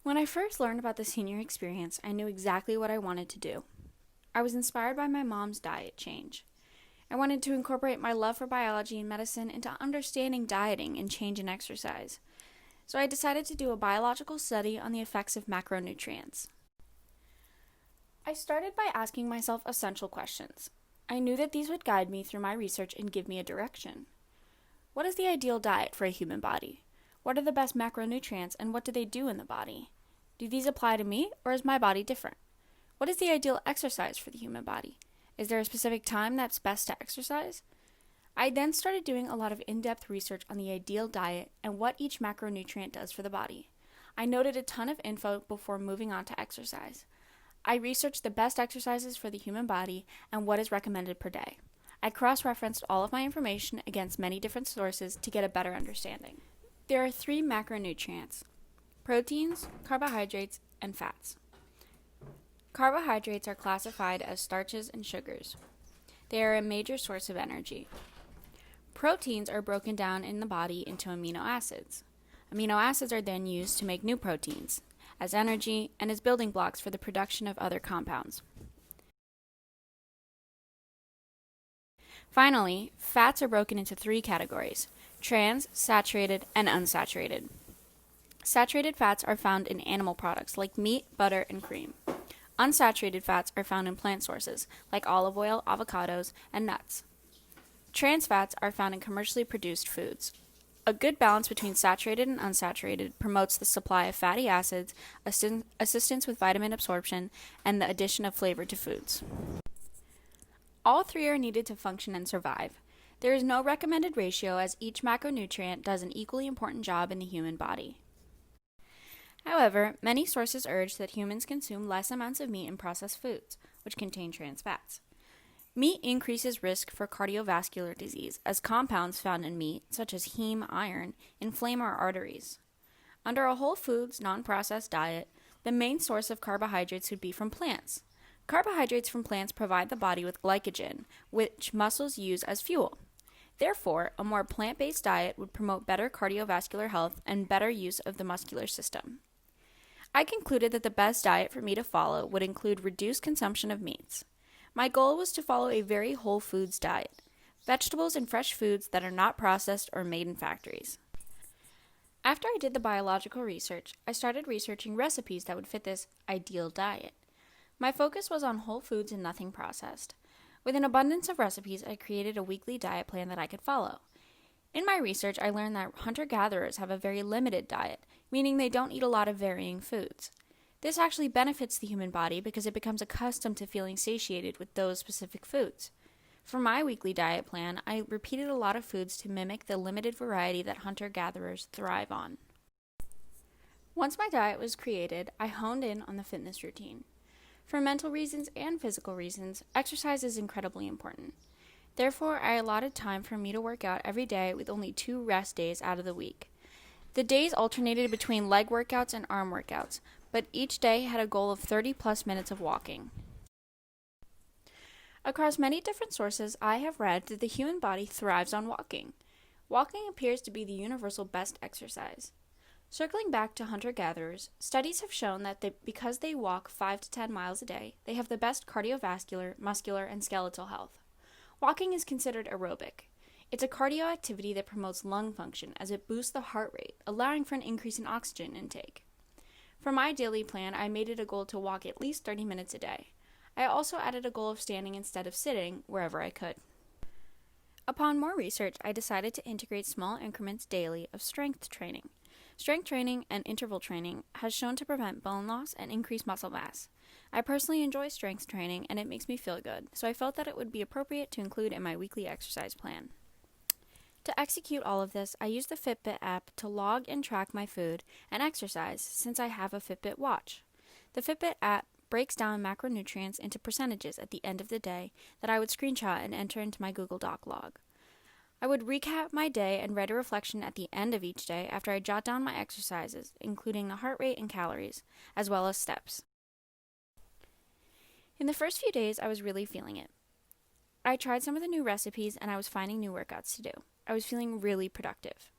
When I first learned about the senior experience, I knew exactly what I wanted to do. I was inspired by my mom's diet change. I wanted to incorporate my love for biology and medicine into understanding dieting and change in exercise. So I decided to do a biological study on the effects of macronutrients. I started by asking myself essential questions. I knew that these would guide me through my research and give me a direction. What is the ideal diet for a human body? What are the best macronutrients and what do they do in the body? Do these apply to me or is my body different? What is the ideal exercise for the human body? Is there a specific time that's best to exercise? I then started doing a lot of in-depth research on the ideal diet and what each macronutrient does for the body. I noted a ton of info before moving on to exercise. I researched the best exercises for the human body and what is recommended per day. I cross-referenced all of my information against many different sources to get a better understanding. There are 3 macronutrients: proteins, carbohydrates, and fats. Carbohydrates are classified as starches and sugars. They are a major source of energy. Proteins are broken down in the body into amino acids. Amino acids are then used to make new proteins, as energy, and as building blocks for the production of other compounds. Finally, fats are broken into 3 categories: trans, saturated, and unsaturated. Saturated fats are found in animal products like meat, butter, and cream. Unsaturated fats are found in plant sources like olive oil, avocados, and nuts. Trans fats are found in commercially produced foods. A good balance between saturated and unsaturated promotes the supply of fatty acids, assistance with vitamin absorption, and the addition of flavor to foods. All 3 are needed to function and survive. There is no recommended ratio as each macronutrient does an equally important job in the human body. However, many sources urge that humans consume less amounts of meat and processed foods, which contain trans fats. Meat increases risk for cardiovascular disease as compounds found in meat, such as heme iron, inflame our arteries. Under a whole foods, non-processed diet, the main source of carbohydrates would be from plants. Carbohydrates from plants provide the body with glycogen, which muscles use as fuel. Therefore, a more plant-based diet would promote better cardiovascular health and better use of the muscular system. I concluded that the best diet for me to follow would include reduced consumption of meats. My goal was to follow a very whole foods diet, vegetables and fresh foods that are not processed or made in factories. After I did the biological research, I started researching recipes that would fit this ideal diet. My focus was on whole foods and nothing processed. With an abundance of recipes, I created a weekly diet plan that I could follow. In my research, I learned that hunter-gatherers have a very limited diet, meaning they don't eat a lot of varying foods. This actually benefits the human body because it becomes accustomed to feeling satiated with those specific foods. For my weekly diet plan, I repeated a lot of foods to mimic the limited variety that hunter-gatherers thrive on. Once my diet was created, I honed in on the fitness routine. For mental reasons and physical reasons, exercise is incredibly important. Therefore, I allotted time for me to work out every day with only 2 rest days out of the week. The days alternated between leg workouts and arm workouts, but each day had a goal of 30+ minutes of walking. Across many different sources, I have read that the human body thrives on walking. Walking appears to be the universal best exercise. Circling back to hunter-gatherers, studies have shown that because they walk 5 to 10 miles a day, they have the best cardiovascular, muscular, and skeletal health. Walking is considered aerobic. It's a cardio activity that promotes lung function as it boosts the heart rate, allowing for an increase in oxygen intake. For my daily plan, I made it a goal to walk at least 30 minutes a day. I also added a goal of standing instead of sitting wherever I could. Upon more research, I decided to integrate small increments daily of strength training. Strength training and interval training has shown to prevent bone loss and increase muscle mass. I personally enjoy strength training and it makes me feel good, so I felt that it would be appropriate to include in my weekly exercise plan. To execute all of this, I use the Fitbit app to log and track my food and exercise since I have a Fitbit watch. The Fitbit app breaks down macronutrients into percentages at the end of the day that I would screenshot and enter into my Google Doc log. I would recap my day and write a reflection at the end of each day after I jot down my exercises, including the heart rate and calories, as well as steps. In the first few days, I was really feeling it. I tried some of the new recipes and I was finding new workouts to do. I was feeling really productive.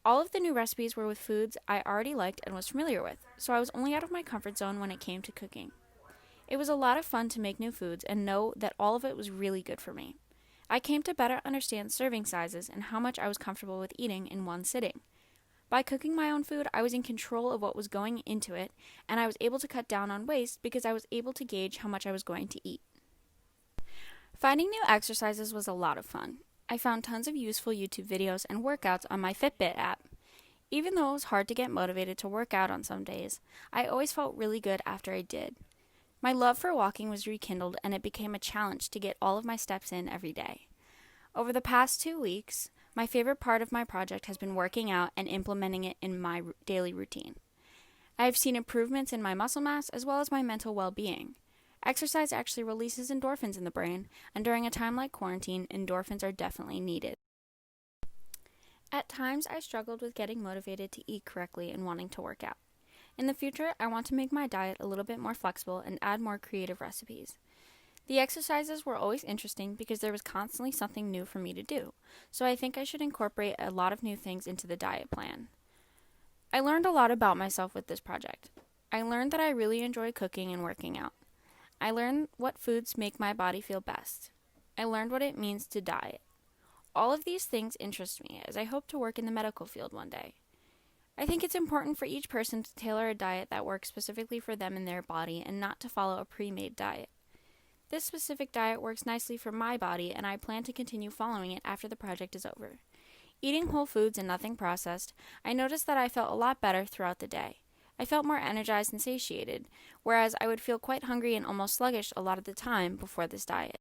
All of the new recipes were with foods I already liked and was familiar with, so I was only out of my comfort zone when it came to cooking. It was a lot of fun to make new foods and know that all of it was really good for me. I came to better understand serving sizes and how much I was comfortable with eating in one sitting. By cooking my own food, I was in control of what was going into it, and I was able to cut down on waste because I was able to gauge how much I was going to eat. Finding new exercises was a lot of fun. I found tons of useful YouTube videos and workouts on my Fitbit app. Even though it was hard to get motivated to work out on some days, I always felt really good after I did. My love for walking was rekindled, and it became a challenge to get all of my steps in every day. Over the past 2 weeks, my favorite part of my project has been working out and implementing it in my daily routine. I have seen improvements in my muscle mass as well as my mental well-being. Exercise actually releases endorphins in the brain, and during a time like quarantine, endorphins are definitely needed. At times, I struggled with getting motivated to eat correctly and wanting to work out. In the future, I want to make my diet a little bit more flexible and add more creative recipes. The exercises were always interesting because there was constantly something new for me to do, so I think I should incorporate a lot of new things into the diet plan. I learned a lot about myself with this project. I learned that I really enjoy cooking and working out. I learned what foods make my body feel best. I learned what it means to diet. All of these things interest me as I hope to work in the medical field one day. I think it's important for each person to tailor a diet that works specifically for them and their body and not to follow a pre-made diet. This specific diet works nicely for my body, and I plan to continue following it after the project is over. Eating whole foods and nothing processed, I noticed that I felt a lot better throughout the day. I felt more energized and satiated, whereas I would feel quite hungry and almost sluggish a lot of the time before this diet.